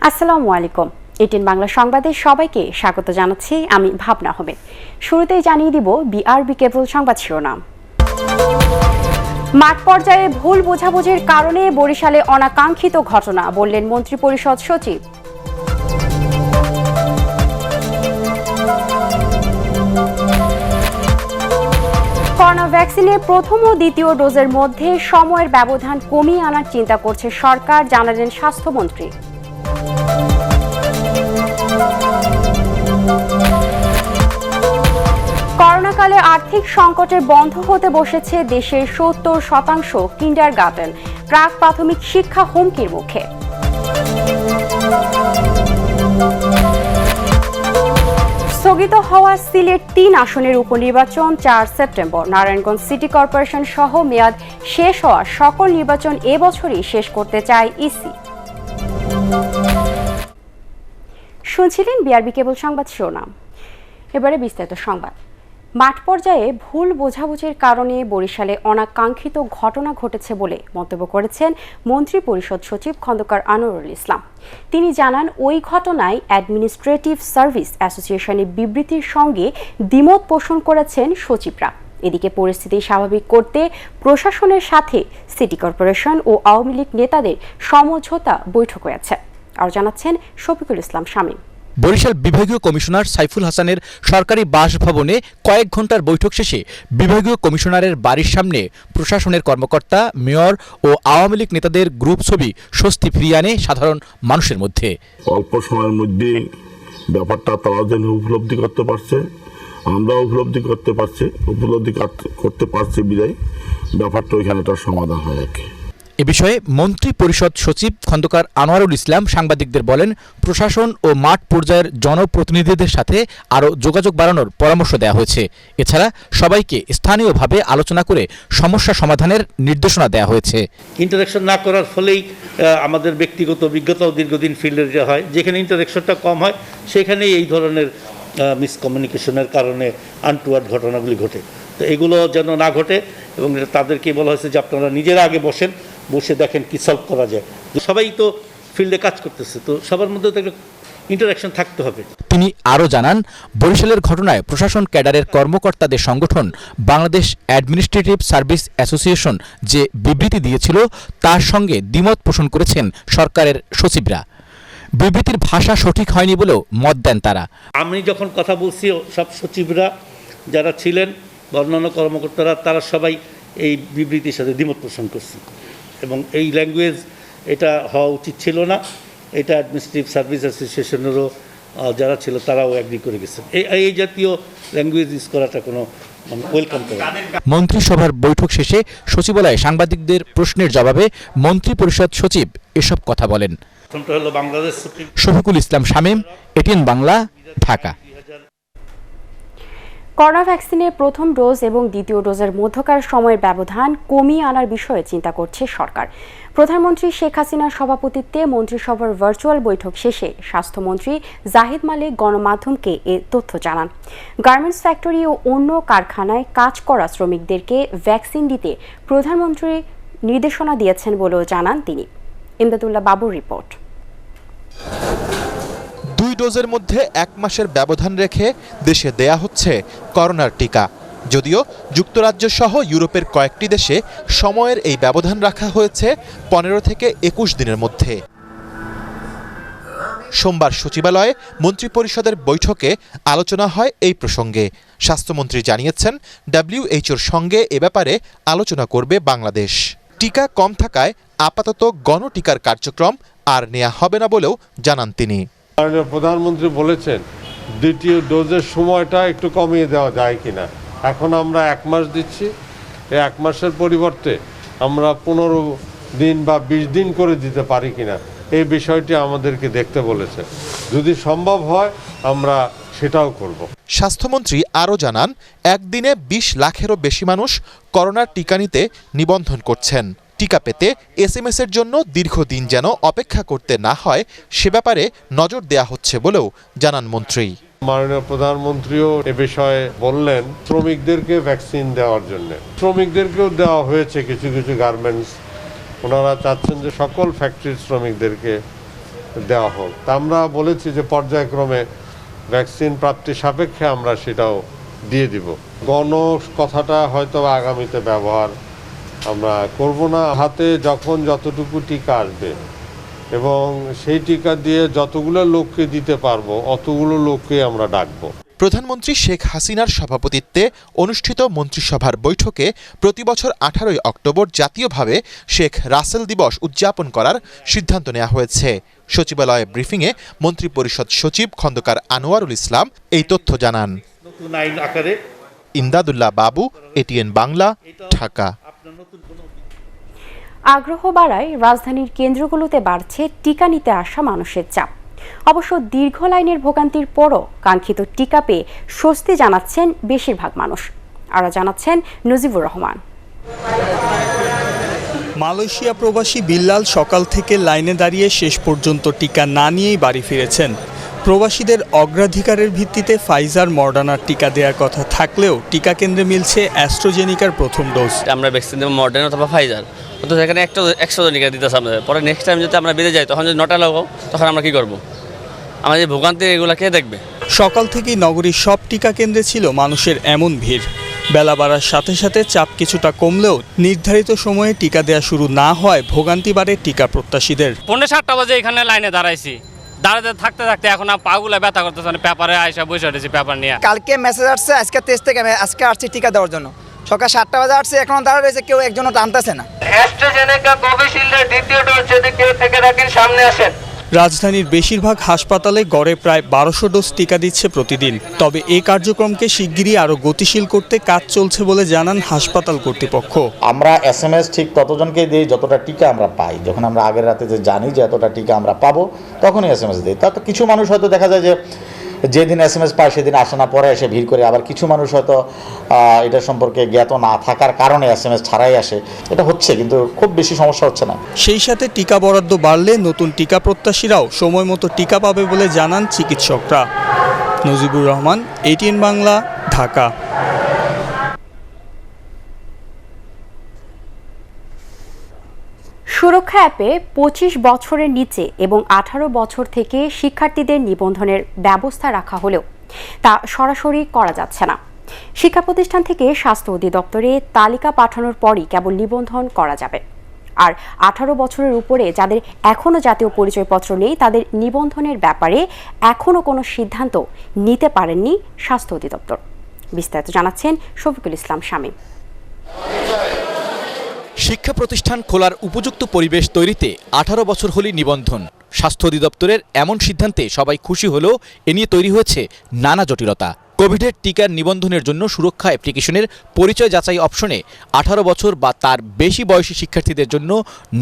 আসসালামু আলাইকুম। 18 বাংলা সংবাদে সবাইকে স্বাগত জানাচ্ছি আমি ভাবনা আহমেদ। শুরুতেই জানিয়ে দিব বিআরবি কেবল সংবাদ শিরোনাম। মাঠ পর্যায়ে ভুল বোঝাবুঝির কারণে বরিশালে অনাকাঙ্ক্ষিত ঘটনা, বললেন মন্ত্রিপরিষদ সচিব। করোনা ভ্যাকসিনের প্রথম ও দ্বিতীয় ডোজের মধ্যে সময়ের ব্যবধান কমিয়ে আনার চিন্তা করছে সরকার, জানালেন স্বাস্থ্যমন্ত্রী। করোনাকালে আর্থিক সংকটে বন্ধ হতে বসেছে দেশের ৭০% কিন্ডারগার্টেন, প্রাক প্রাথমিক শিক্ষা হুমকির মুখে। স্থগিত হওয়া সিলেট ৩ আসনের উপনির্বাচন ৪ সেপ্টেম্বর। নারায়ণগঞ্জ সিটি কর্পোরেশন সহ মেয়াদ শেষ হওয়া সকল নির্বাচন এবছরই শেষ করতে চায় ইসি। শুনছিলেন বিআরবি কেবল সংবাদ শিরোনাম। এবারে বিস্তারিত সংবাদ। মাঠ পর্যায়ে ভুল বোঝাবুঝির কারণে বরিশালে অনাকাঙ্ক্ষিত ঘটনা ঘটেছে বলে মন্তব্য করেছেন মন্ত্রিপরিষদ সচিব খন্দকার আনোয়ারুল ইসলাম। তিনি জানান, ওই ঘটনায় অ্যাডমিনিস্ট্রেটিভ সার্ভিস অ্যাসোসিয়েশনের বিবৃতির সঙ্গে দ্বিমত পোষণ করেছেন সচিবরা। এদিকে পরিস্থিতি স্বাভাবিক করতে প্রশাসনের সাথে সিটি কর্পোরেশন ও আওয়ামী লীগ নেতাদের সমঝোতা বৈঠক হয়েছে। আর জানাচ্ছেন শফিকুল ইসলাম শামীম। বরিশাল বিভাগীয় কমিশনার সাইফুল হাসানের সরকারি বাসভবনে কয়েক ঘন্টার বৈঠক শেষে বিভাগীয় কমিশনারের বাড়ির সামনে প্রশাসনের কর্মকর্তা, মেয়র ও আওয়ামী লীগ নেতাদের গ্রুপ ছবি স্বস্তি ফিরিয়ে আনে সাধারণ মানুষের মধ্যে। অল্প সময়ের মধ্যে ব্যাপারটা তারা যেন উপলব্ধি করতে পারছে, আমরা উপলব্ধি করতে পারছি বিদায় ব্যাপারটা ওইখানে তার সমাধান হয় আর কি। এ বিষয়ে মন্ত্রী পরিষদ সচিব খন্দকার আনোয়ারুল ইসলাম সাংবাদিকদের বলেন, প্রশাসন ও মাঠ পর্যায়ের জনপ্রতিনিধিদের সাথে আরও যোগাযোগ বাড়ানোর পরামর্শ দেওয়া হয়েছে। এছাড়া সবাইকে স্থানীয়ভাবে আলোচনা করে সমস্যা সমাধানের নির্দেশনা দেওয়া হয়েছে। ইন্টারাকশন না করার ফলেই আমাদের ব্যক্তিগত অভিজ্ঞতাও দীর্ঘদিন ফিল্ডে হয়, যেখানে ইন্টারাকশনটা কম হয় সেখানেই এই ধরনের মিসকমিউনিকেশনের কারণে আনটুয়ার্ড ঘটনাগুলি ঘটে। তো এগুলো যেন না ঘটে এবং তাদেরকে বলা হয়েছে যে আপনারা নিজেরা আগে বসে দেখেন কি সলভ করা যায়। সবাই তো ফিল্ডে কাজ করতেছে, তো সবার মধ্যে তো একটা ইন্টারাকশন থাকতে হবে। তিনি আরও জানান, বরিশালের ঘটনায় প্রশাসন ক্যাডারের কর্মকর্তাদের সংগঠন বাংলাদেশ অ্যাডমিনিস্ট্রেটিভ সার্ভিস অ্যাসোসিয়েশন যে বিবৃতি দিয়েছিল তার সঙ্গে দ্বিমত পোষণ করেছেন সরকারের সচিবরা। বিবৃতির ভাষা সঠিক হয়নি বলেও মত দেন তারা। আমি যখন কথা বলছি, সব সচিবরা যারা ছিলেন বা অন্যান্য কর্মকর্তারা তারা সবাই এই বিবৃতির সাথে দ্বিমত পোষণ করছে এবং এই ল্যাঙ্গুয়েজ এটা হওয়া উচিত ছিল না। এটা অ্যাডমিনিস্ট্রেটিভ সার্ভিস অ্যাসোসিয়েশনেরও যারা ছিল তারাও অ্যাগ্রি করে গেছেন। এই জাতীয় ল্যাঙ্গুয়েজ ইউজ করাটা কোনো ওয়েলকাম করে। মন্ত্রিসভার বৈঠক শেষে সচিবালয়ে সাংবাদিকদের প্রশ্নের জবাবে মন্ত্রিপরিষদ সচিব এসব কথা বলেন। শফিকুল ইসলাম শামীম, 18 বাংলা, ঢাকা। করোনা ভ্যাকসিনের প্রথম ডোজ এবং দ্বিতীয় ডোজের মধ্যকার সময়ের ব্যবধান কমিয়ে আনার বিষয়ে চিন্তা করছে সরকার। প্রধানমন্ত্রী শেখ হাসিনার সভাপতিত্বে মন্ত্রিসভার ভার্চুয়াল বৈঠক শেষে স্বাস্থ্যমন্ত্রী জাহিদ মালিক গণমাধ্যমকে এ তথ্য জানান। গার্মেন্টস ফ্যাক্টরি ও অন্য কারখানায় কাজ করা শ্রমিকদেরকে ভ্যাকসিন দিতে প্রধানমন্ত্রী নির্দেশনা দিয়েছেন বলেও জানান তিনি। ইমদাদুল্লাহ বাবুর রিপোর্ট। 2 ডোজের মধ্যে 1 মাসের ব্যবধান রেখে দেশে দেয়া হচ্ছে করোনার টিকা। যদিও যুক্তরাজ্য সহ ইউরোপের কয়েকটি দেশে সময়ের এই ব্যবধান রাখা হয়েছে 15 থেকে 21 দিনের মধ্যে। সোমবার সচিবালয়ে মন্ত্রিপরিষদের বৈঠকে আলোচনা হয় এই প্রসঙ্গে। স্বাস্থ্যমন্ত্রী জানিয়েছেন, WHO-র সঙ্গে এ ব্যাপারে আলোচনা করবে বাংলাদেশ। টিকা কম থাকায় আপাতত গণটিকার কার্যক্রম আর নেওয়া হবে না বলেও জানান তিনি। প্রধানমন্ত্রী বলেছেন দ্বিতীয় ডোজের সময়টা একটু কমিয়ে দেওয়া যায় কিনা। এখন আমরা 1 মাস দিচ্ছি, এই 1 মাসের পরিবর্তে আমরা 15 দিন বা 20 দিন করে দিতে পারি কিনা, এই বিষয়টি আমাদেরকে দেখতে বলেছে। যদি সম্ভব হয় আমরা সেটাও করব। স্বাস্থ্যমন্ত্রী আরও জানান, একদিনে 20 লাখেরও বেশি মানুষ করোনার টিকা নিতে নিবন্ধন করছেন। টিকা পেতে SMS-এর জন্য দীর্ঘদিন যেন অপেক্ষা করতে না হয় সে ব্যাপারে নজর দেয়া হচ্ছে বলেও জানান মন্ত্রী। মাননীয় প্রধানমন্ত্রীও এ বিষয়ে বললেন শ্রমিকদেরকে ভ্যাকসিন দেওয়ার জন্য। শ্রমিকদেরকেও দেওয়া হয়েছে কিছু কিছু গার্মেন্টস। ওনারা চাচ্ছেন যে সকল ফ্যাক্টরির শ্রমিকদেরকে দেওয়া হোক। তা আমরা বলেছি যে পর্যায়ক্রমে ভ্যাকসিন প্রাপ্তি সাপেক্ষে আমরা সেটাও দিয়ে দিব। গণ কথাটা হয়তো আগামীতে ব্যবহার আমরা করব না। হাতে যখন যতটুকু টিকা আসবে এবং সেই টিকা দিয়ে যতগুলো লোককে দিতে পারবো অতগুলো লোককে আমরা ডাকবো। প্রধানমন্ত্রী শেখ হাসিনার সভাপতিত্বে অনুষ্ঠিত মন্ত্রিসভার বৈঠকে প্রতিবছর 18 অক্টোবর জাতীয়ভাবে শেখ রাসেল দিবস উদযাপন করার সিদ্ধান্ত নেওয়া হয়েছে। সচিবালয়ে ব্রিফিংয়ে মন্ত্রিপরিষদ সচিব খন্দকার আনোয়ারুল ইসলাম এই তথ্য জানান। নতুন আইন আকারে ইমদাদুল্লাহ বাবু, এটিএন বাংলা, ঢাকা। আগ্রহ বাড়ায় রাজধানীর কেন্দ্রগুলোতে বাড়ছে টিকা নিতে আসা মানুষের চাপ। অবশ্য দীর্ঘ লাইনের ভোগান্তির পরও কাঙ্ক্ষিত টিকা পেয়ে স্বস্তি জানাচ্ছেন বেশিরভাগ মানুষ। আরও জানাচ্ছেন নজিবুর রহমান। মালয়েশিয়া প্রবাসী বিল্লাল সকাল থেকে লাইনে দাঁড়িয়ে শেষ পর্যন্ত টিকা না নিয়েই বাড়ি ফিরেছেন। প্রবাসীদের অগ্রাধিকারের ভিত্তিতে ফাইজার মডার্নার টিকা দেওয়ার কথা থাকলেও টিকা কেন্দ্রে মিলছে অ্যাস্ট্রাজেনিকার প্রথম ডোজ। আমরা ভ্যাকসিন দেবো মডার্ন অথবা ফাইজার, তো সেখানে অ্যাস্ট্রাজেনিকা দিতেছে আমাদের। পরে নেক্সট টাইম যদি আমরা বেড়ে যাই তখন যদি নটা লাগাও তখন আমরা কী করবো? আমাদের ভোগান্তি এগুলো কে দেখবে? সকাল থেকেই নগরীর সব টিকা কেন্দ্রে ছিল মানুষের এমন ভিড়। বেলা বাড়ার সাথে সাথে চাপ কিছুটা কমলেও নির্ধারিত সময়ে টিকা দেওয়া শুরু না হয় ভোগান্তি বাড়ে টিকা প্রত্যাশীদের। 5:30 বাজে এখানে লাইনে দাঁড়াইছি, দাঁড়াতে থাকতে থাকতে এখন পাগুলা ব্যথা করতেছে। পেপারে আইসা বসে উঠেছি, পেপার নিয়ে। কালকে মেসেজ আসছে আজকে 23 থেকে আজকে আসছি টিকা দেওয়ার জন্য। সকাল 7টা বাজে আসছে, এখনো দাঁড়া রয়েছে, কেউ একজনও টানতেছে না। অ্যাস্ট্রাজেনেকা কোভিশিল্ডের দ্বিতীয় ডোজ যদি কেউ থেকে থাকেন সামনে আসেন। রাজধানীর বেশিরভাগ হাসপাতালে গড়ে প্রায় 1200 ডোজ টিকা দিচ্ছে প্রতিদিন। তবে এই কার্যক্রমকে শিগগিরই আরও গতিশীল করতে কাজ চলছে বলে জানান হাসপাতাল কর্তৃপক্ষ। আমরা SMS ঠিক ততজনকেই দিই যতটা টিকা আমরা পাই। যখন আমরা আগের রাতে যে জানি যে এতটা টিকা আমরা পাবো তখনই SMS দিই। তা তো কিছু মানুষ হয়তো দেখা যায় যে যেদিন SMS পায় সেদিন আসে না, পরে এসে ভিড় করে। আবার কিছু মানুষ হয়তো এটা সম্পর্কে জ্ঞাত না থাকার কারণে SMS ছাড়াই আসে। এটা হচ্ছে, কিন্তু খুব বেশি সমস্যা হচ্ছে না। সেই সাথে টিকা বরাদ্দ বাড়লে নতুন টিকা প্রত্যাশীরাও সময় মতো টিকা পাবে বলে জানান চিকিৎসকরা। নজিবুর রহমান, এটিএন বাংলা, ঢাকা। সুরক্ষা অ্যাপে 25 বছরের নিচে এবং 18 বছর থেকে শিক্ষার্থীদের নিবন্ধনের ব্যবস্থা রাখা হলেও তা সরাসরি করা যাচ্ছে না। শিক্ষা প্রতিষ্ঠান থেকে স্বাস্থ্য অধিদপ্তরে তালিকা পাঠানোর পরই কেবল নিবন্ধন করা যাবে। আর 18 বছরের উপরে যাদের এখনও জাতীয় পরিচয়পত্র নেই তাদের নিবন্ধনের ব্যাপারে এখনও কোনো সিদ্ধান্ত নিতে পারেননি স্বাস্থ্য অধিদপ্তর। বিস্তারিত জানাচ্ছেন শফিকুল ইসলাম শামীম। শিক্ষা প্রতিষ্ঠান খোলার উপযুক্ত পরিবেশ তৈরিতে 18 বছর হলেই নিবন্ধন। স্বাস্থ্য অধিদপ্তরের এমন সিদ্ধান্তে সবাই খুশি হলেও এ নিয়ে তৈরি হয়েছে নানা জটিলতা। কোভিডের টিকার নিবন্ধনের জন্য সুরক্ষা অ্যাপ্লিকেশনের পরিচয় যাচাই অপশনে 18 বছর বা তার বেশি বয়সী শিক্ষার্থীদের জন্য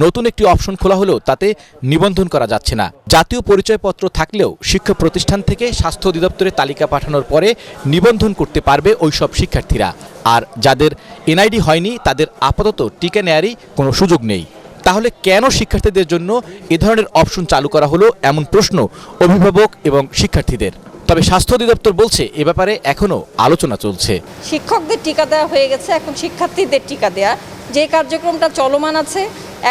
নতুন একটি অপশন খোলা হলেও তাতে নিবন্ধন করা যাচ্ছে না। জাতীয় পরিচয়পত্র থাকলেও শিক্ষা প্রতিষ্ঠান থেকে স্বাস্থ্য অধিদপ্তরের তালিকা পাঠানোর পরে নিবন্ধন করতে পারবে ওইসব শিক্ষার্থীরা। আর যাদের NID হয়নি তাদের আপাতত টিকা নেয়ারই কোনো সুযোগ নেই। তাহলে কেন শিক্ষার্থীদের জন্য এ ধরনের অপশন চালু করা হলো, এমন প্রশ্ন অভিভাবক এবং শিক্ষার্থীদের। তবে স্বাস্থ্য অধিদপ্তর বলছে এ ব্যাপারে এখনো আলোচনা চলছে। শিক্ষকদের টিকা দেওয়া হয়ে গেছে, এখন শিক্ষার্থীদের টিকা দেয়া যে কার্যক্রমটা চলমান আছে।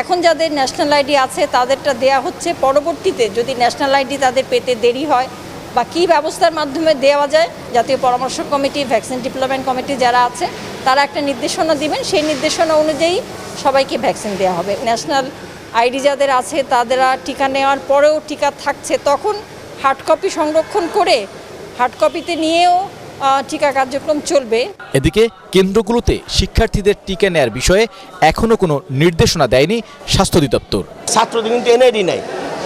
এখন যাদের ন্যাশনাল আইডি আছে তাদেরটা দেয়া হচ্ছে। পরবর্তীতে যদি ন্যাশনাল আইডি তাদের পেতে দেরি হয় বা কী ব্যবস্থার মাধ্যমে দেওয়া যায়, জাতীয় পরামর্শ কমিটি, ভ্যাকসিন ডেভেলপমেন্ট কমিটি যারা আছে তারা একটা নির্দেশনা দিবেন, সেই নির্দেশনা অনুযায়ী সবাইকে ভ্যাকসিন দেওয়া হবে। ন্যাশনাল আইডি যাদের আছে তাদেরা টিকা নেওয়ার পরেও টিকা থাকছে, তখন হার্ড কপি সংরক্ষণ করে হার্ড কপিতে নিয়েও টিকা কার্যক্রম চলবে। এদিকে কেন্দ্রগুলোতে শিক্ষার্থীদের টিকা নেয়ার বিষয়ে এখনো কোনো নির্দেশনা দেয়নি স্বাস্থ্য অধিদপ্তর। ছাত্রদের কিন্তু NID নাই,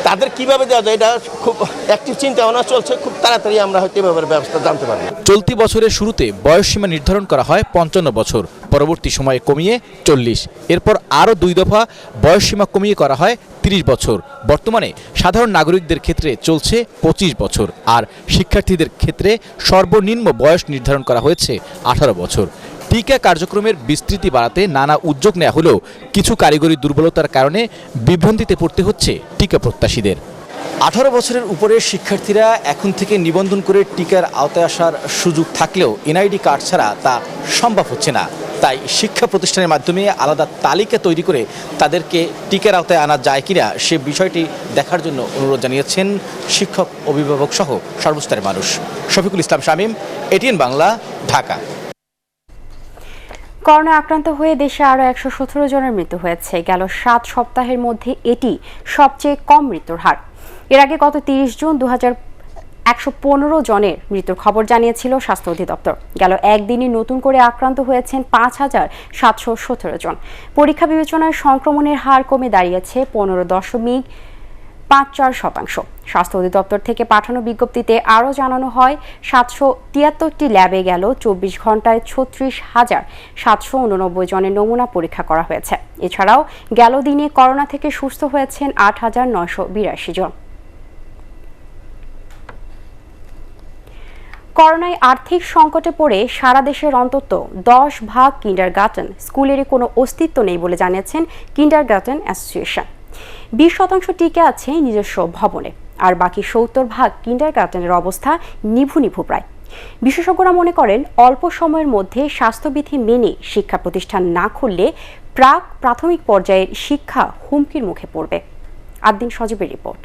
তাদের কিভাবে দেওয়া যায় এটা খুব অ্যাক্টিভ চিন্তা ভাবনা চলছে। খুব তাড়াতাড়ি আমরা হয়তো এভাবে ব্যবস্থা জানতে পারবো। চলতি বছরের শুরুতে বয়সসীমা নির্ধারণ করা হয় 55 বছর, পরবর্তী সময়ে কমিয়ে 40, এরপর আরও 2 দফা বয়সসীমা কমিয়ে করা হয় 30 বছর। বর্তমানে সাধারণ নাগরিকদের ক্ষেত্রে চলছে 25 বছর, আর শিক্ষার্থীদের ক্ষেত্রে সর্বনিম্ন বয়স নির্ধারণ করা হয়েছে 18 বছর। টিকা কার্যক্রমের বিস্তৃতি বাড়াতে নানা উদ্যোগ নেওয়া হলেও কিছু কারিগরি দুর্বলতার কারণে বিভ্রান্তিতে পড়তে হচ্ছে টিকা প্রত্যাশীদের। 18 বছরের উপরের শিক্ষার্থীরা এখন থেকে নিবন্ধন করে টিকার আওতায় আসার সুযোগ থাকলেও NID কার্ড ছাড়া তা সম্ভব হচ্ছে না। তাই শিক্ষা প্রতিষ্ঠানের মাধ্যমে আলাদা তালিকা তৈরি করে তাদেরকে টিকার আওতায় আনা যায় কিনা সে বিষয়টি দেখার জন্য অনুরোধ জানিয়েছেন শিক্ষক, অভিভাবক সহ সর্বস্তরের মানুষ। শফিকুল ইসলাম শামীম, এটিএন বাংলা, ঢাকা। করোনা আক্রান্ত হয়ে দেশে আরও 117 জনের মৃত্যু হয়েছে। গেল 7 সপ্তাহের মধ্যে এটি সবচেয়ে কম মৃত্যুর হার। এর আগে গত 30 জুন 115 জনের মৃত্যুর খবর জানিয়েছিল স্বাস্থ্য অধিদপ্তর। গেল একদিনই নতুন করে আক্রান্ত হয়েছেন 5717 জন। পরীক্ষা বিবেচনায় সংক্রমণের হার কমে দাঁড়িয়েছে 15.54%। স্বাস্থ্য অধিদপ্তর থেকে পাঠানো বিজ্ঞপ্তিতে আরও জানানো হয় 773টি ল্যাবে গেল 24 ঘন্টায় 36,789 জনের নমুনা পরীক্ষা করা হয়েছে। এছাড়াও গেল দিনে করোনা থেকে সুস্থ হয়েছেন 8,982 জন। করোনায় আর্থিক সংকটে পড়ে সারা দেশের অন্তত 10% কিন্ডারগার্টেন স্কুলেরই কোনো অস্তিত্ব নেই বলে জানিয়েছেন কিন্ডারগার্টেন অ্যাসোসিয়েশন। 20% টিকে আছে নিজস্ব ভবনে, আর বাকি 70% কিন্ডারগার্টেনের অবস্থা নিভু প্রায়। বিশেষজ্ঞরা মনে করেন অল্প সময়ের মধ্যে স্বাস্থ্যবিধি মেনে শিক্ষা প্রতিষ্ঠান না খুললে প্রাথমিক পর্যায়ের শিক্ষা হুমকির মুখে পড়বে। আদ্দিন সজীবের রিপোর্ট।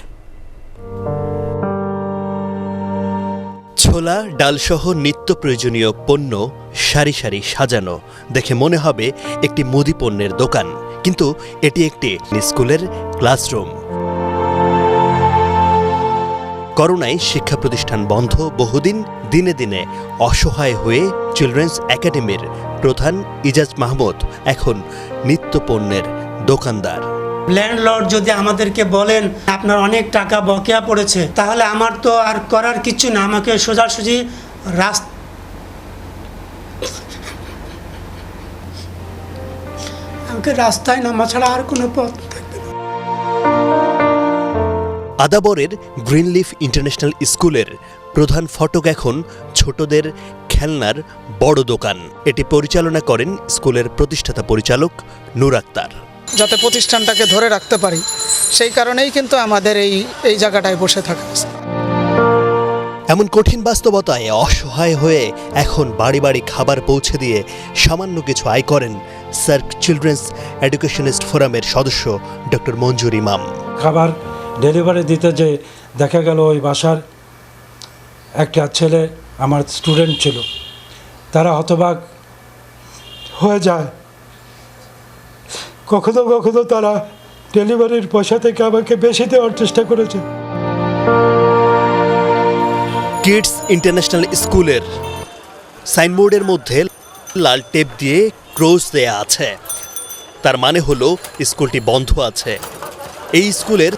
ছোলা, ডালসহ নিত্য প্রয়োজনীয় পণ্য সারি সারি সাজানো দেখে মনে হবে একটি মুদি পণ্যের দোকান, কিন্তু এটি একটি স্কুলের ক্লাসরুম। করোনায় শিক্ষা প্রতিষ্ঠান বন্ধ বহুদিন, দিনে দিনে অসহায় হয়ে চিলড্রেন্স একাডেমির প্রধান ইজাজ মাহমুদ এখন নিত্য পণ্যের দোকানদার। ল্যান্ডলর্ড যদি আমাদেরকে বলেন আপনার অনেক টাকা বকেয়া পড়েছে, তাহলে আমার তো আর করার কিছু না, আমাকে সোজাসুজি রাস্তায় নামা ছাড়া আর কোনো পথ থাকবে না। আদাবরের গ্রিনলিফ ইন্টারন্যাশনাল স্কুলের প্রধান ফটক এখন ছোটদের খেলনার বড় দোকান। এটি পরিচালনা করেন স্কুলের প্রতিষ্ঠাতা পরিচালক নূর আক্তার। যাতে প্রতিষ্ঠানটাকে ধরে রাখতে পারি, সেই কারণেই কিন্তু আমাদের এই জায়গাটায় বসে থাকা। এমন কঠিন বাস্তবতায় অসহায় হয়ে এখন বাড়ি বাড়ি খাবার পৌঁছে দিয়ে সামান্য কিছু আয় করেন সার্ক চিলড্রেন্স এডুকেশনিস্ট ফোরামের সদস্য ডক্টর মঞ্জুর ইমাম। খাবার ডেলিভারি দিতে যে দেখা গেল ওই বাসার একটা ছেলে আমার স্টুডেন্ট ছিল, তারা হতবাক হয়ে যায়। কখনো কখনো তারা ডেলিভারির পয়সা থেকে আমাকে বেশি দেওয়ার চেষ্টা করেছে। কিডস ইন্টারন্যাশনাল স্কুলের সাইনবোর্ডের মধ্যে লাল টেপ দিয়ে ক্রস দেয়া আছে, তার মানে হলো স্কুলটি বন্ধ আছে। এই স্কুলের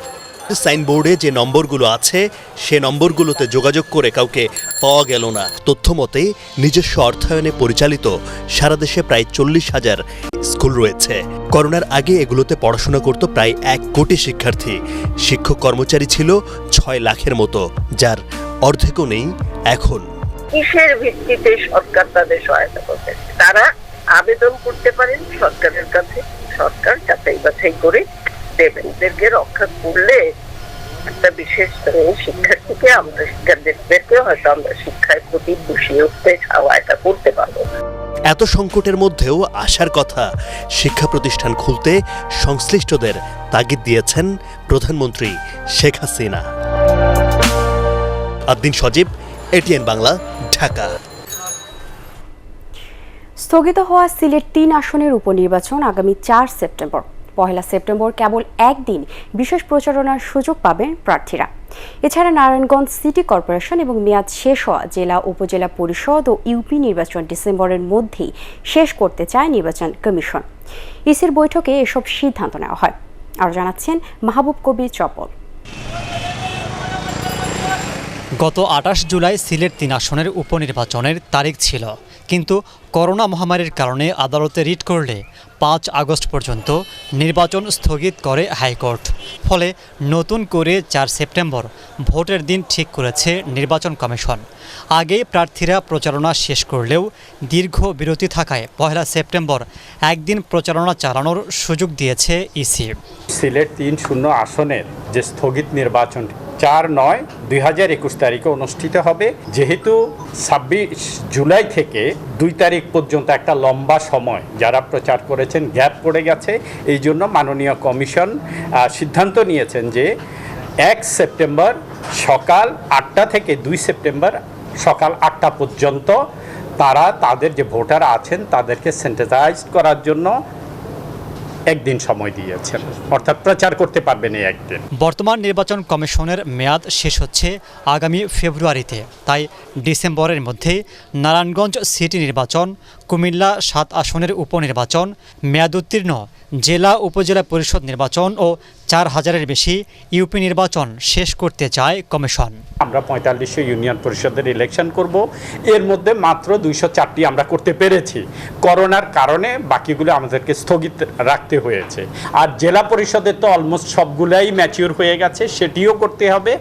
সাইনবোর্ডে যে নম্বরগুলো আছে সে নম্বরগুলোতে যোগাযোগ করে কাউকে পাওয়া গেল না। তথ্য মতে নিজস্ব অর্থায়নে পরিচালিত সারা দেশে প্রায় 40,000 স্কুল রয়েছে। করোনার আগে এগুলোতে পড়াশোনা করত প্রায় 1 কোটি শিক্ষার্থী। শিক্ষক কর্মচারী ছিল 6 লাখের মতো, যার অর্ধেকও নেই এখন। কিসের ভিত্তিতে সরকার তাদের সহায়তা করবে? তারা আবেদন করতে পারেন সরকারের কাছে, সরকার যাচাই বাছাই করে দেবেন। এদেরকে রক্ষা করলে একটা বিশেষ শিক্ষার্থীকে আমরা শিক্ষার্থীদেরকে হয়তো আমরা শিক্ষার প্রতি বসিয়ে উঠতে সহায়তা করতে পারবো। এত সংকটের মধ্যেও আশার কথা, শিক্ষা প্রতিষ্ঠান খুলতে সংশ্লিষ্টদের তাগিদ দিয়েছেন প্রধানমন্ত্রী শেখ হাসিনা। আদ্দিন সজীব, এটিএন বাংলা, ঢাকা। স্থগিত হওয়া সিলেট 3 আসনের উপনির্বাচন আগামী 4 সেপ্টেম্বর। 1 সেপ্টেম্বর কেবল একদিন বিশেষ প্রচারণার সুযোগ পাবেন প্রার্থীরা। এছাড়া নারায়ণগঞ্জ সিটি কর্পোরেশন এবং মেয়াদ শেষ হওয়া জেলা, উপজেলা পরিষদ ও ইউপি নির্বাচন ডিসেম্বরের মধ্যেই শেষ করতে চায় নির্বাচন কমিশন। ইসির বৈঠকে এসব সিদ্ধান্ত নেওয়া হয়। আরও জানাচ্ছেন মাহবুব কবির চপল। গত 28 জুলাই সিলেট 3 আসনের উপনির্বাচনের তারিখ ছিল, কিন্তু করোনা মহামারীর কারণে আদালতে রিট করলে 5 আগস্ট পর্যন্ত নির্বাচন স্থগিত করে হাইকোর্ট। ফলে নতুন করে 4 সেপ্টেম্বর ভোটের দিন ঠিক করেছে নির্বাচন কমিশন। আগেই প্রার্থীরা প্রচারণা শেষ করলেও দীর্ঘ বিরতি থাকায় 1 সেপ্টেম্বর একদিন প্রচারণা চালানোর সুযোগ দিয়েছে ইসি। সিলেট 3 আসনের যে স্থগিত নির্বাচন 4/9/2021 তারিখে অনুষ্ঠিত হবে। যেহেতু 26 জুলাই থেকে 2 তারিখ পর্যন্ত একটা লম্বা সময় যারা প্রচার করেছেন গ্যাপ পড়ে গেছে, এই জন্য মাননীয় কমিশন সিদ্ধান্ত নিয়েছেন যে 1 সেপ্টেম্বর সকাল 8টা থেকে 2 সেপ্টেম্বর সকাল 8টা পর্যন্ত তারা তাদের যে ভোটার আছেন তাদেরকে সেন্সিটাইজ করার জন্য একদিন সময় দিয়েছেন, অর্থাৎ প্রচার করতে পারবেন এই একদিন। বর্তমান নির্বাচন কমিশনের মেয়াদ শেষ হচ্ছে আগামী ফেব্রুয়ারিতে, তাই ডিসেম্বরের মধ্যে নারায়ণগঞ্জ সিটি নির্বাচন, কুমিল্লা 7 আসনের উপনির্বাচন, মেয়াদোত্তীর্ণ জেলা উপজেলা পরিষদ নির্বাচন ও 4000-এর বেশি ইউপি নির্বাচন শেষ করতে চায় কমিশন। আমরা 45 ইউনিয়ন পরিষদের ইলেকশন করব, এর মধ্যে মাত্র 204টি আমরা করতে পেরেছি। করোনার কারণে বাকিগুলো আমাদেরকে স্থগিত রাখতে হয়েছে। আর জেলা পরিষদের তো অলমোস্ট সবগুলাই ম্যাচিওর হয়ে গেছে, সেটিও করতে হবে।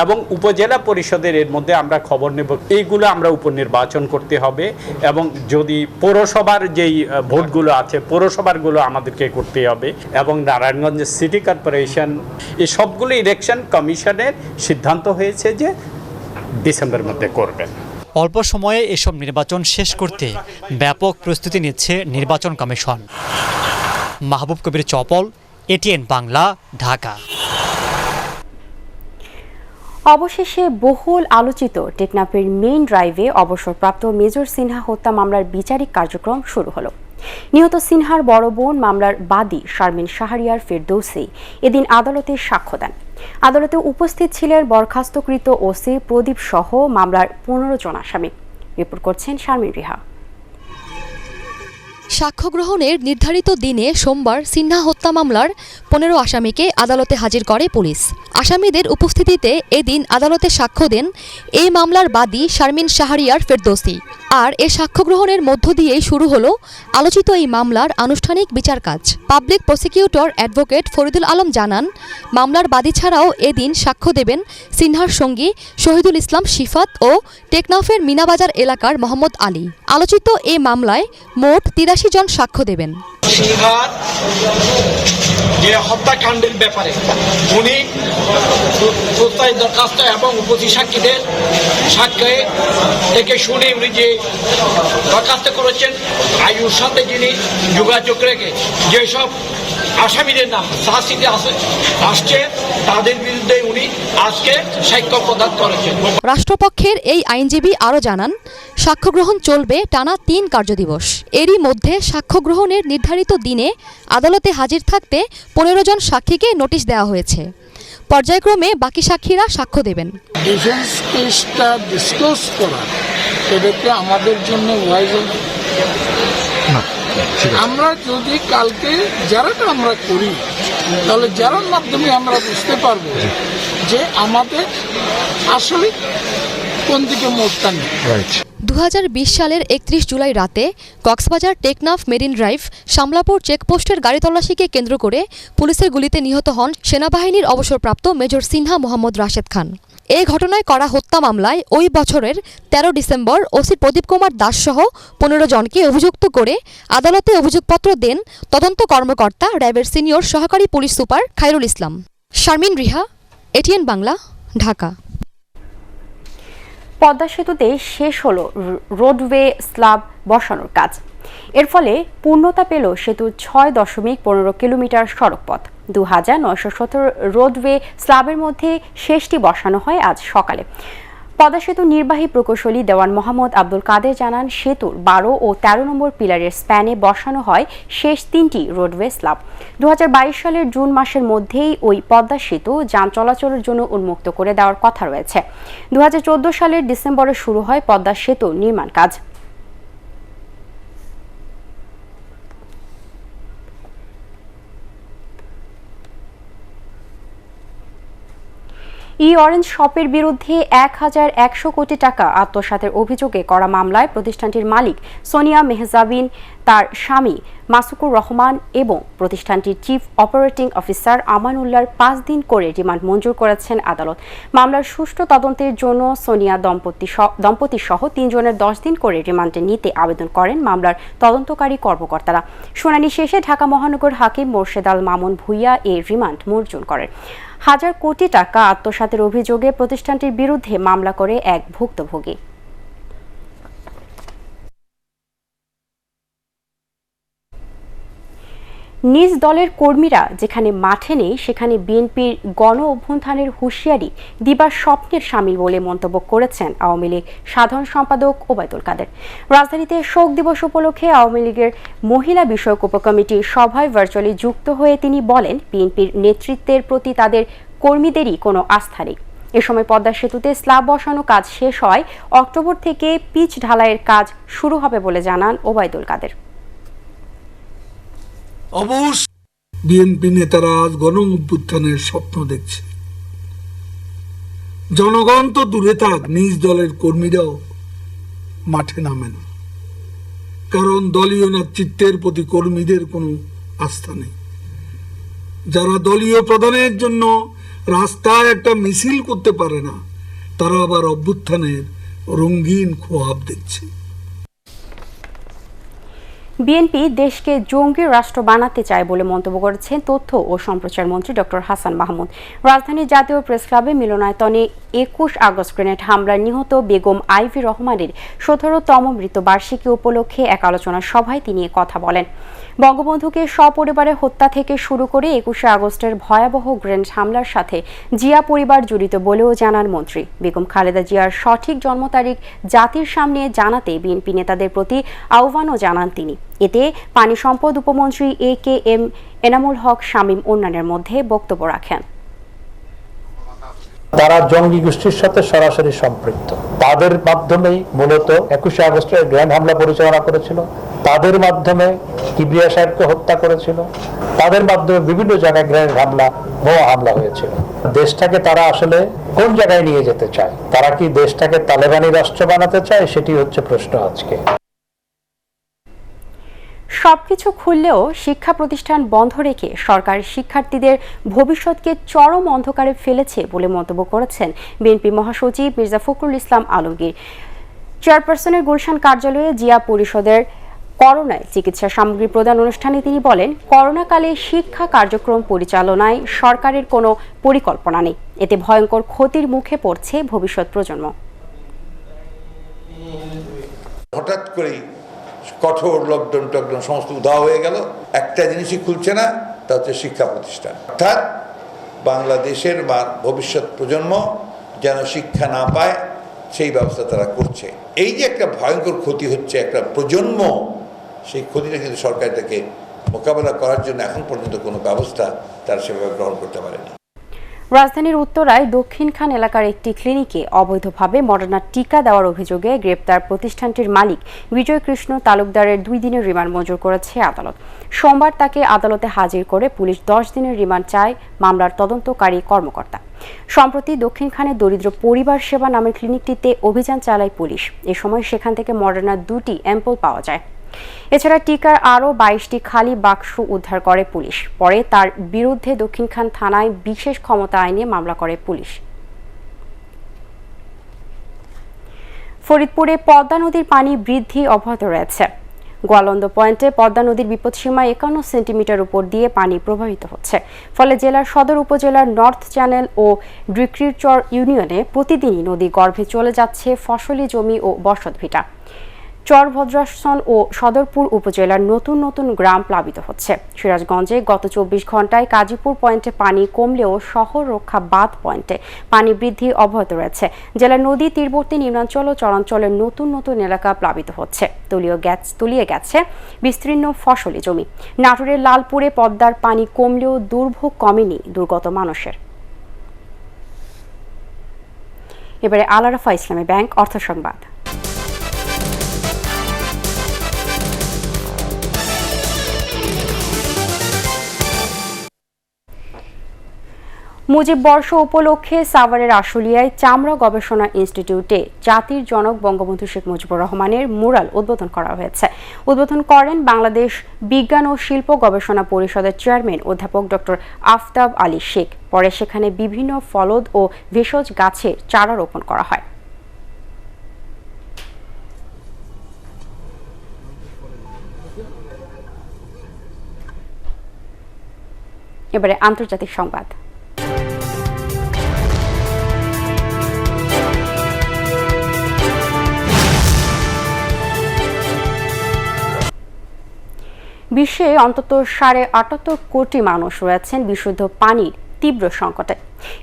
এবং উপজেলা পরিষদের এর মধ্যে আমরা খবর নেব, এইগুলো আমরা উপনির্বাচন করতে হবে। এবং যদি পৌরসভার যেই ভোটগুলো আছে পৌরসভারগুলো আমাদেরকে করতে হবে। এবং নারায়ণগঞ্জ সিটি কর্পোরেশন, এই সবগুলো ইলেকশন কমিশনের সিদ্ধান্ত হয়েছে যে ডিসেম্বরের মধ্যে করবেন। অল্প সময়ে এসব নির্বাচন শেষ করতে ব্যাপক প্রস্তুতি নিচ্ছে নির্বাচন কমিশন। মাহবুব কবির চপল, এটিএন বাংলা, ঢাকা। অবশেষে বহুল আলোচিত টেকনাফের মেইন ড্রাইভে অবসরপ্রাপ্ত মেজর সিনহা হত্যা মামলার বিচারিক কার্যক্রম শুরু হলো। নিহত সিনহার বড় বোন মামলার বাদী শারমিন শাহরিয়ার ফেরদৌসী এদিন আদালতে সাক্ষ্য দেন। আদালতে উপস্থিত ছিলেন বরখাস্তকৃত ওসি প্রদীপ সহ মামলার 15 জন আসামি। রিপোর্ট করছেন শারমিন রিহা। সাক্ষ্য গ্রহণের নির্ধারিত দিনে সোমবার সিনহা হত্যা মামলার 15 আসামিকে আদালতে হাজির করে পুলিশ। আসামিদের উপস্থিতিতে এদিন আদালতে সাক্ষ্য দেন এই মামলার বাদী শারমিন শাহরিয়ার ফেরদৌসী। আর এ সাক্ষ্য গ্রহণের মধ্য দিয়েই শুরু হলো আলোচিত এই মামলার আনুষ্ঠানিক বিচার কাজ। Public prosecutor advocate Faridul Alam জানান, মামলার বাদী ছাড়াও এদিন সাক্ষ্য দেবেন সিনহার সঙ্গী শহীদুল ইসলাম শিফাত ও টেকনাফের মিনাবাজার এলাকার মোহাম্মদ আলী। আলোচিত এ মামলায় মোট 83 জন সাক্ষ্য দেবেন। সিনহার যে হত্যাকাণ্ডের ব্যাপারে উনি প্রস্তাবিত দরখাস্ত এবং উপস্থিত সাক্ষীদের সাক্ষ্যে থেকে শুনে উনি যে দরখাস্ত করেছেন আয়ুর সাথে যিনি যোগাযোগ রেখে যেসব আসামিদের নাম সাহসিতে আসছে তাদের বিরুদ্ধে উনি আজকে সাক্ষ্য প্রদান করেছেন। রাষ্ট্রপক্ষের এই আইনজীবী আরও জানান, সাক্ষ্য গ্রহণ চলবে টানা 3 কার্যদিবস। এরই মধ্যে সাক্ষ্য গ্রহণের নির্ধারিত দিনে আদালতে হাজির থাকতে 15 জন সাক্ষীকে নোটিশ দেওয়া হয়েছে। পর্যায়ক্রমে বাকি সাক্ষীরা সাক্ষ্য দেবেন। ডিফেন্স কেসটা ডিসক্লোজ করা এটাকে আমাদের জন্য ওয়াইজ না। আমরা যদি কালকে যারাটা আমরা করি তাহলে যারার মাধ্যমে আমরা বুঝতে পারবো যে আমাদের আসলে কোন দিকে মোড়টা নেই। 2020 সালের 31 জুলাই রাতে কক্সবাজার টেকনাফ মেরিন ড্রাইভ শামলাপুর চেকপোস্টের গাড়ি তল্লাশিকে কেন্দ্র করে পুলিশের গুলিতে নিহত হন সেনাবাহিনীর অবসরপ্রাপ্ত মেজর সিনহা মোহাম্মদ রাশেদ খান। এই ঘটনায় করা হত্যা মামলায় ওই বছরের 13 ডিসেম্বর ওসি প্রদীপ কুমার দাস সহ 15 জনকে অভিযুক্ত করে আদালতে অভিযোগপত্র দেন তদন্ত কর্মকর্তা র্যাবের সিনিয়র সহকারী police super Khairul Islam. Sharmin Riha, ATN Bangla, Dhaka. Padma সেতুতে শেষ হলো রোডওয়ে স্ল্যাব বসানোর কাজ। এর ফলে পূর্ণতা পেল সেতুর 6.15 কিলোমিটার সড়কপথ। 2917 রোডওয়ে স্ল্যাবের মধ্যে শেষটি বসানো হয় আজ সকালে। পদ্মা সেতুর নির্বাহী প্রকৌশলী দেওয়ান মোহাম্মদ আব্দুল কাদের জানান, সেতুর 12 ও 13 নম্বর পিলারের স্প্যানে বসানো হয় শেষ 3টি রোডওয়ে স্ল্যাব। 2022 সালের জুন মাসের মধ্যেই ওই পদ্মা সেতু যান চলাচলের জন্য উন্মুক্ত করে দেওয়ার কথা রয়েছে। 2014 সালের ডিসেম্বরে শুরু হয় পদ্মা সেতু নির্মাণ কাজ। অরেঞ্জ শপের বিরুদ্ধে 1100 কোটি টাকা আত্মসাতের অভিযোগে করা মামলায় প্রতিষ্ঠানটির মালিক সোনিয়া মেহজাবিন, তার স্বামী মাসুকুর রহমান এবং প্রতিষ্ঠানটির চিফ অপারেটিং অফিসার আমানুল্লাহর 5 দিন করে রিমান্ড মঞ্জুর করেছেন আদালত। মামলার সুষ্ঠু তদন্তের জন্য সোনিয়া দম্পতি সহ 3 জনের 10 দিন করে রিমান্ডে নিতে আবেদন করেন মামলার তদন্তকারী কর্মকর্তারা। শুনানি শেষে ঢাকা মহানগর হাকিম মোর্শেদ আল মামুন ভুইয়া এই রিমান্ড মঞ্জুর করেন। হাজার কোটি টাকা আত্মসাতের অভিযোগে প্রতিষ্ঠানটির বিরুদ্ধে মামলা করে এক ভুক্তভোগী। নিজ দলের কর্মীরা যেখানে মাঠে নেই সেখানে বিএনপির গণ অভ্যুত্থানের হুঁশিয়ারি দিবার স্বপ্নের শামিল বলে মন্তব্য করেছেন আওয়ামী লীগ সাধারণ সম্পাদক ওবায়দুল কাদের। রাজধানীতে শোক দিবস উপলক্ষে আওয়ামী লীগের মহিলা বিষয়ক উপকমিটির সভায় ভার্চুয়ালি যুক্ত হয়ে তিনি বলেন, বিএনপির নেতৃত্বের প্রতি তাদের কর্মীদেরই কোনো আস্থা নেই। এ সময় পদ্মা সেতুতে স্ল্যাব বসানো কাজ শেষ হয় অক্টোবর থেকে পিচ ঢালাইয়ের কাজ শুরু হবে বলে জানান ওবায়দুল কাদের। অবশ্য বিএনপি নেতারা আজ গণ অভ্যুত্থানের স্বপ্ন দেখছে। জনগণ তো দূরে থাক, নিজ দলের কর্মীরাও মাঠে নামেন, কারণ দলীয় নেতৃত্বের প্রতি কর্মীদের কোনো আস্থা নেই। যারা দলীয় প্রধানের জন্য রাস্তায় একটা মিছিল করতে পারে না, তারা আবার অভ্যুত্থানের রঙিন খোয়াব দেখছে। বিএনপি দেশকে জঙ্গি রাষ্ট্র বানাতে চায় বলে মন্তব্য করেছেন তথ্য ও সম্প্রচার মন্ত্রী ডক্টর হাসান মাহমুদ। রাজধানীর জাতীয় প্রেস ক্লাবে মিলনায়তনে ২১ আগস্ট গ্রেনেড হামলায় নিহত বেগম আইভি রহমানের ১৭তম মৃত্যুবার্ষিকী উপলক্ষে এক আলোচনা সভায় তিনি কথা বলেন। বঙ্গবন্ধুকে সপরিবারে হত্যা থেকে শুরু করে ২১শে আগস্টের ভয়াবহ গ্রেনেড হামলার সাথে জিয়া পরিবার জড়িত বলেও জানান মন্ত্রী। বেগম খালেদা জিয়ার সঠিক জন্ম তারিখ জাতির সামনে জানাতে বিএনপি নেতাদের প্রতি আহ্বানও জানান তিনি। এতে পানি সম্পদ উপমন্ত্রী AKM এনামুল হক শামীম অন্যান্যের মধ্যে বক্তব্য রাখেন। তারা জঙ্গি গোষ্ঠীর সাথে সরাসরি সম্পৃক্ত, তাদের মাধ্যমেই মূলত ২১শে আগস্টের গ্রেনেড হামলা পরিচালনা করেছিল, তাদের মাধ্যমে কিবরিয়া সাহেবকে হত্যা করেছিল, তাদের মাধ্যমে বিভিন্ন জায়গায় গ্রেনেড হামলা, বোমা হামলা হয়েছিল। দেশটাকে তারা আসলে কোন জায়গায় নিয়ে যেতে চায়? তারা কি দেশটাকে তালেবানি রাষ্ট্র বানাতে চায়? সেটি হচ্ছে প্রশ্ন আজকে। সবকিছু খুললেও শিক্ষা প্রতিষ্ঠান বন্ধ রেখে সরকার শিক্ষার্থীদের ভবিষ্যৎকে চরম অন্ধকারে ফেলেছে বলে মন্তব্য করেছেন বিএনপি মহাসচিব মির্জা ফখরুল ইসলাম আলমগীর। চেয়ারপারসনের গুলশান কার্যালয়ে জিয়া পরিষদের করোনায় চিকিৎসা সামগ্রী প্রদান অনুষ্ঠানে তিনি বলেন, করোনাকালে শিক্ষা কার্যক্রম পরিচালনায় সরকারের কোনো পরিকল্পনা নেই। এতে ভয়ঙ্কর ক্ষতির মুখে পড়ছে ভবিষ্যৎ প্রজন্ম। হঠাৎ করেই কঠোর লকডাউন টকডাউন সমস্ত উধাও হয়ে গেল, একটা জিনিসই খুলছে না, তা হচ্ছে শিক্ষা প্রতিষ্ঠান। অর্থাৎ বাংলাদেশের ভবিষ্যৎ প্রজন্ম যেন শিক্ষা না পায় সেই ব্যবস্থা তারা করছে। এই যে একটা ভয়ঙ্কর ক্ষতি হচ্ছে একটা প্রজন্ম, সেই ক্ষতিটা কিন্তু সরকার থেকে মোকাবেলা করার জন্য এখন পর্যন্ত কোনো ব্যবস্থা তারা সেভাবে গ্রহণ করতে পারেনি। রাজধানীর উত্তরায় দক্ষিণখান এলাকার একটি ক্লিনিকে অবৈধভাবে মডার্না টিকা দেওয়ার অভিযোগে গ্রেপ্তার প্রতিষ্ঠানটির মালিক বিজয় কৃষ্ণ তালুকদারের ২ দিনের রিমান্ড মঞ্জুর করেছে আদালত। সোমবার তাকে আদালতে হাজির করে পুলিশ ১০ দিনের রিমান্ড চায় মামলার তদন্তকারী কর্মকর্তা। সম্প্রতি দক্ষিণখানে দরিদ্র পরিবার সেবা নামের ক্লিনিকটিতে অভিযান চালায় পুলিশ। এ সময় সেখান থেকে মডার্নার ২টি অ্যাম্পল পাওয়া যায়। এছাড়া টিকার আরও ২২টি খালি বাক্স উদ্ধার করে পুলিশ। পরে তার বিরুদ্ধে দক্ষিণখান থানায় বিশেষ ক্ষমতা আইনে মামলা করে পুলিশ। ফরিদপুরে পদ্মা নদীর পানি বৃদ্ধি অব্যাহত রয়েছে। গোয়ালন্দ পয়েন্টে পদ্মা নদীর বিপদসীমা ৫১ সেন্টিমিটার উপর দিয়ে পানি প্রবাহিত হচ্ছে। ফলে জেলার সদর উপজেলার নর্থ চ্যানেল ও ডিক্রিরচর ইউনিয়নে প্রতিদিনই নদী গর্ভে চলে যাচ্ছে ফসলি জমি ও বসতভিটা। চরভদ্রাসন ও সদরপুর উপজেলার নতুন নতুন গ্রাম প্লাবিত হচ্ছে। সিরাজগঞ্জে গত ২৪ ঘন্টায় কাজীপুর পয়েন্টে পানি কমলেও শহর রক্ষা বাঁধ পয়েন্টে পানি বৃদ্ধি অব্যাহত রয়েছে। জেলার নদী তীরবর্তী নিম্নাঞ্চল ও চরাঞ্চলের নতুন নতুন এলাকা প্লাবিত হচ্ছে। তলিয়ে গেছে বিস্তীর্ণ ফসলি জমি। নাটোরের লালপুরে পদ্মার পানি কমলেও দুর্ভোগ কমেনি দুর্গত মানুষের। এবারে আল আরাফা ইসলামী ব্যাংক অর্থ সংবাদ। মুজিব বর্ষ উপলক্ষে সাভারের আশুলিয়ায় চামড়া গবেষণা ইনস্টিটিউটে জাতির জনক বঙ্গবন্ধু শেখ মুজিবুর রহমানের মুরাল উদ্বোধন করা হয়েছে। উদ্বোধন করেন বাংলাদেশ বিজ্ঞান ও শিল্প গবেষণা পরিষদের চেয়ারম্যান অধ্যাপক ডক্টর আফতাব আলী শেখ। পরে সেখানে বিভিন্ন ফলদ ও ভেষজ গাছের চারা রোপণ করা হয়। এবারে আন্তর্জাতিক সংবাদ। বিশ্বে অন্তত ৭.৭ কোটি মানুষ রয়েছেন বিশুদ্ধ পানির তীব্র সংকটে।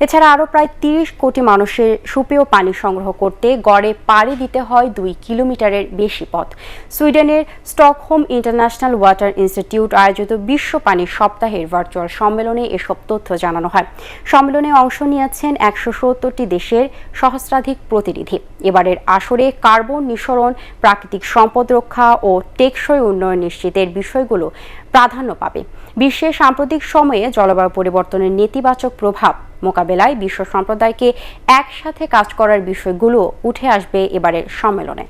এছাড়া আরও প্রায় ৩০ কোটি মানুষের সুপেয় পানি সংগ্রহ করতে গড়ে পাড়ি দিতে হয় 2 কিলোমিটারের বেশি পথ। সুইডেনের স্টকহোম ইন্টারন্যাশনাল ওয়াটার ইনস্টিটিউট আয়োজিত বিশ্ব পানি সপ্তাহের ভার্চুয়াল সম্মেলনে এসব তথ্য জানানো হয়। সম্মেলনে অংশ নিয়েছেন ১৭০টি দেশের সহস্রাধিক প্রতিনিধি। এবারের আসরে কার্বন নিঃসরণ, প্রাকৃতিক সম্পদ রক্ষা ও টেকসই উন্নয়ন নিশ্চিতের বিষয়গুলো প্রাধান্য পাবে। বিশ্বের সাম্প্রতিক সময়ে জলবায়ু পরিবর্তনের নেতিবাচক প্রভাব মোকাবেলায় বিশ্ব সম্প্রদায়কে একসাথে কাজ করার বিষয়গুলো উঠে আসবে এবারের সম্মেলনে।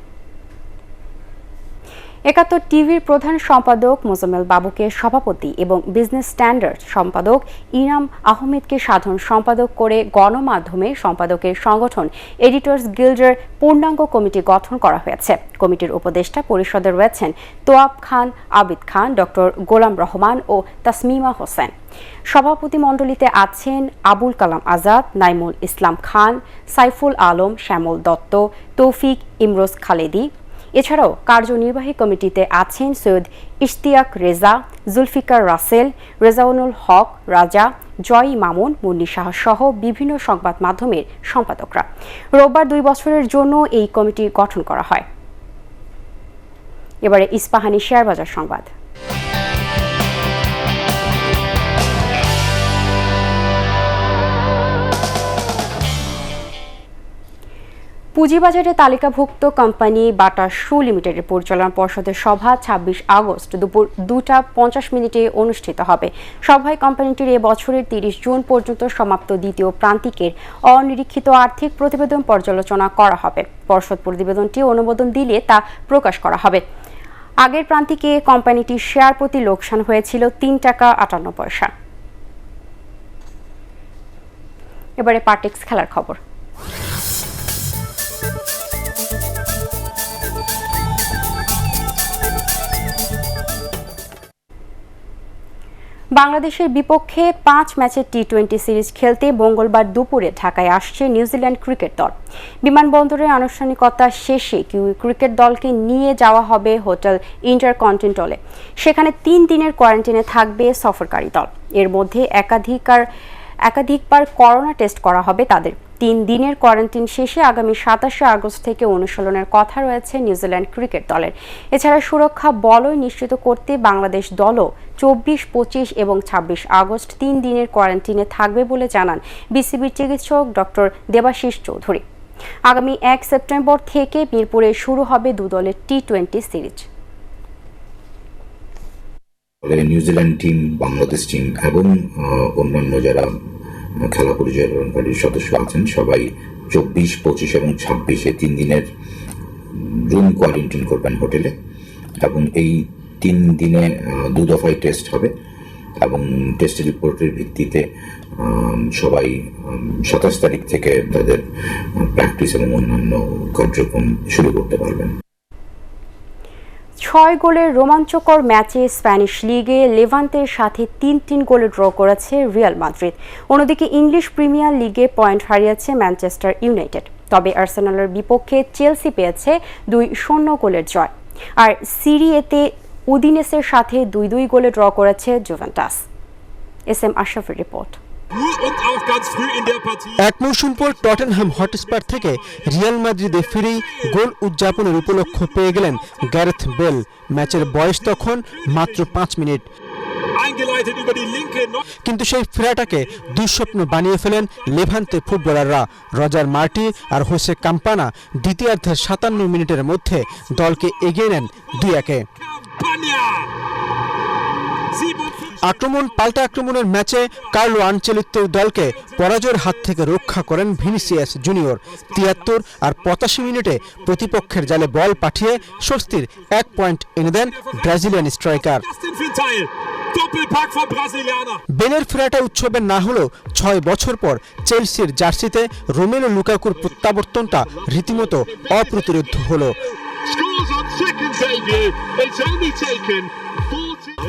৭১ টিভির প্রধান সম্পাদক মোজাম্মেল বাবুকে সভাপতি এবং বিজনেস স্ট্যান্ডার্ড সম্পাদক ইনাম আহমেদকে সাধারণ সম্পাদক করে গণমাধ্যমে সম্পাদকের সংগঠন এডিটর্স গিল্ডের পূর্ণাঙ্গ কমিটি গঠন করা হয়েছে। কমিটির উপদেষ্টা পরিষদে রয়েছেন তোয়াব খান, আবিদ খান, ডক্টর গোলাম রহমান ও তাসমিমা হোসেন। সভাপতিমণ্ডলীতে আছেন আবুল কালাম আজাদ, নাইমুল ইসলাম খান, সাইফুল আলম, শ্যামল দত্ত, তৌফিক ইমরোজ খালেদি। এছাড়াও কার্যনির্বাহী কমিটিতে আছেন সৈয়দ ইশতিয়াক রেজা, জুলফিকার রাসেল, রেজাউনুল হক রাজা, জয় মামুন, মুন্নি শাহ সহ বিভিন্ন সংবাদ মাধ্যমের সম্পাদকরা। রোববার 2 বছরের জন্য এই কমিটি গঠন করা হয়। এবারে ইস্পাহানি শেয়ারবাজার সংবাদ। পুঁজিবাজারে তালিকাভুক্ত কোম্পানি বাটা শু লিমিটেডের পরিচালনা পর্ষদের সভা ২৬ আগস্ট দুপুর 2:50 অনুষ্ঠিত হবে। সভায় কোম্পানিটির এ বছরের 30 জুন পর্যন্ত সমাপ্ত দ্বিতীয় প্রান্তিকের অনিরীক্ষিত আর্থিক প্রতিবেদন পর্যালোচনা করা হবে। পর্ষদ প্রতিবেদনটি অনুমোদন দিলে তা প্রকাশ করা হবে। আগের প্রান্তিকে কোম্পানিটির শেয়ার প্রতি লোকসান হয়েছিল 3 টাকা 58 পয়সা। এবারে পার্টেক্স খেলার খবর। বাংলাদেশের বিপক্ষে 5 ম্যাচের টি-20 সিরিজ খেলতে মঙ্গলবার দুপুরে ঢাকায় আসছে নিউজিল্যান্ড ক্রিকেট দল। বিমানবন্দরের আনুষ্ঠানিকতা শেষে ক্রিকেট দলকে নিয়ে যাওয়া হবে হোটেল ইন্টারকন্টিনেন্টালে। সেখানে 3 দিনের কোয়ারেন্টাইনে থাকবে সফরকারী দল। এর মধ্যে একাধিকবার করোনা টেস্ট করা হবে তাদের। 3 দিনের কোয়ারেন্টাইন শেষে আগামী 27 আগস্ট থেকে অনুশীলনের কথা রয়েছে নিউজিল্যান্ড ক্রিকেট দলের। এছাড়া সুরক্ষা বলয় নিশ্চিত করতে বাংলাদেশ দলও 24, 25 এবং 26 আগস্ট 3 দিনের কোয়ারেন্টাইনে থাকবে বলে জানান বিসিবির চিকিৎসক ডক্টর দেবাশিস চৌধুরী। আগামী 1 সেপ্টেম্বর থেকে মিরপুরে শুরু হবে 2 দলের টি-20 series. New Zealand team, Bangladesh team এবং অন্যান্য যারা খেলা পরিচালনাকারী সদস্য আছেন সবাই 24, 25 এবং 26 3 দিনের রুম কোয়ারেন্টাইন করবেন হোটেলে এবং এই 3 দিনে 2 দফায় টেস্ট হবে এবং টেস্ট রিপোর্টের ভিত্তিতে সবাই 27 তারিখ থেকে তাদের প্র্যাকটিস এবং অন্যান্য কার্যক্রম শুরু করতে পারবেন। 6 গোলের রোমাঞ্চকর ম্যাচে স্প্যানিশ লিগে লেভান্তের সাথে 3-3 গোলে ড্র করেছে রিয়াল মাদ্রিদ। অন্যদিকে ইংলিশ প্রিমিয়ার লিগে পয়েন্ট হারিয়েছে ম্যানচেস্টার ইউনাইটেড। তবে আর্সেনালের বিপক্ষে চেলসি পেয়েছে 2-0 গোলের জয়। আর সিরিয়েতে উদিনেসের সাথে 2-2 গোলে ড্র করেছে জুভেন্টাস। SM আশরাফের report. এক মৌসুম পর টটেনহ্যাম হটস্পার থেকে রিয়াল মাদ্রিদে ফিরেই গোল উদযাপনের উপলক্ষ পেয়ে গেলেন গ্যারেথ বেল। ম্যাচের বয়স তখন মাত্র 5 মিনিট, কিন্তু সেই ফেরাটাকে দুঃস্বপ্ন বানিয়ে ফেলেন লেভান্তে ফুটবলাররা। রজার মার্টি আর হোসে কাম্পানা দ্বিতীয়ার্ধের 57 মিনিটের মধ্যে দলকে এগিয়ে নেন 2-1। পাল্টা আক্রমণের ম্যাচে কার্লো আনচেলত্তির দলকে পরাজয়ের হাত থেকে রক্ষা করেন ভিনিসিয়াস জুনিয়র। 73 আর 85 মিনিটে প্রতিপক্ষের জালে বল পাঠিয়ে স্বস্তির 1 পয়েন্ট এনে দেন ব্রাজিলিয়ান স্ট্রাইকার। বেলের ফেরাটা উৎসবের না হলেও 6 বছর পর চেলসির জার্সিতে রোমেলো লুকাকুর প্রত্যাবর্তনটা রীতিমতো অপ্রতিরোধ্য হলো।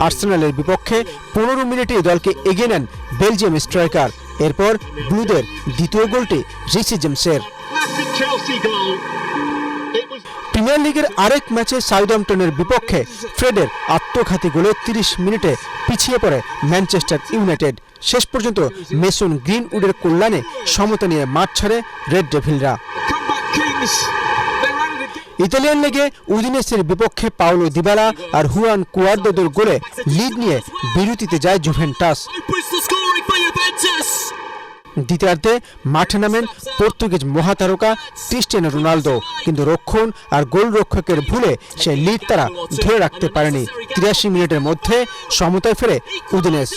আর্সেনালের বিপক্ষে 15 মিনিটে দলকে এগিয়ে নেন বেলজিয়াম স্ট্রাইকার। এরপর ব্লুদের দ্বিতীয় গোলটি রিসি জেমসের। প্রিমিয়ার লিগের আরেক ম্যাচে সাউদাম্পটনের বিপক্ষে ফ্রেডের আত্মঘাতী গোলে 30 মিনিটে পিছিয়ে পড়ে ম্যানচেস্টার ইউনাইটেড। শেষ পর্যন্ত মেসন গ্রিনউডের কল্যাণে সমতা নিয়ে মাঠ ছাড়ে রেড ডেভিলরা। ইতালিয়ান লিগে উদিনেসের বিপক্ষে পাওলো দিবালা আর হুয়ান কুয়ার্দোদের গোলে লিড নিয়ে বিরতিতে যায় জুভেন্টাস। দ্বিতীয়ার্ধে মাঠে নামেন পর্তুগিজ মহাতারকা ক্রিস্টিয়ানো রোনালদো, কিন্তু রক্ষণ আর গোলরক্ষকের ভুলে সেই লিড তারা ধরে রাখতে পারেনি। 83 মিনিটের মধ্যে সমতায় ফেরে উদিনেস।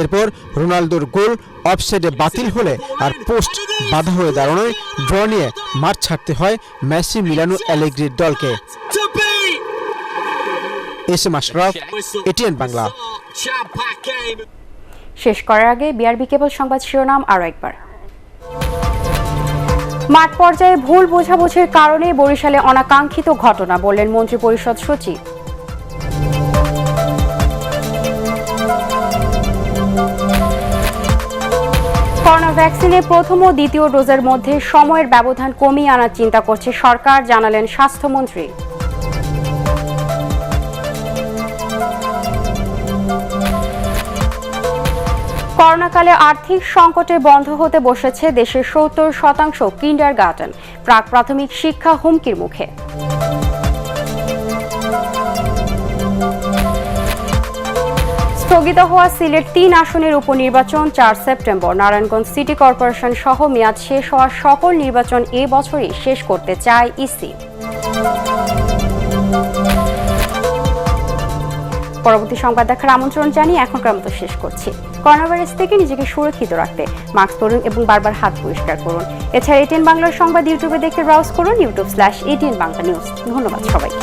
এরপর রোনালদোর গোল অফসাইডে বাতিল হলে আর পোস্ট বাধা হয়ে দাঁড়ানোয় ড্র নিয়ে মাঠ ছাড়তে হয় মেসি মিলানো অ্যালেগ্রির দলকে। SM Ashraf, ATN Bangla. শেষ করার আগে বিআরবি কেবল সংবাদ শিরোনাম আরও একবার। মাঠ পর্যায়ে ভুল বোঝাবুঝির কারণে বরিশালে অনাকাঙ্ক্ষিত ঘটনা, বললেন মন্ত্রিপরিষদ সচিব। করোনা ভ্যাকসিনের প্রথম ও দ্বিতীয় ডোজের মধ্যে সময়ের ব্যবধান কমিয়ে আনার চিন্তা করছে সরকার, জানালেন স্বাস্থ্যমন্ত্রী। করোনাকালে আর্থিক সংকটে বন্ধ হতে বসেছে দেশের 70% কিন্ডারগার্টেন, প্রাক প্রাথমিক শিক্ষা হুমকির মুখে। স্থগিত হওয়া সিলেট 3 আসনের উপনির্বাচন 4 সেপ্টেম্বর। নারায়ণগঞ্জ সিটি কর্পোরেশন সহ মেয়াদ শেষ হওয়া সকল নির্বাচন এ বছরই শেষ করতে চায় ইসি। পরবর্তী সংবাদ দেখার আমন্ত্রণ জানিয়ে এখনকার মতো শেষ করছি। করোনা ভাইরাস থেকে নিজেকে সুরক্ষিত রাখতে মাস্ক পরুন এবং বারবার হাত পরিষ্কার করুন। এছাড়া এটিএন বাংলার সংবাদ ইউটিউবে দেখে ব্রাউজ করুন, youtube/ATN Bangla News। ধন্যবাদ সবাইকে।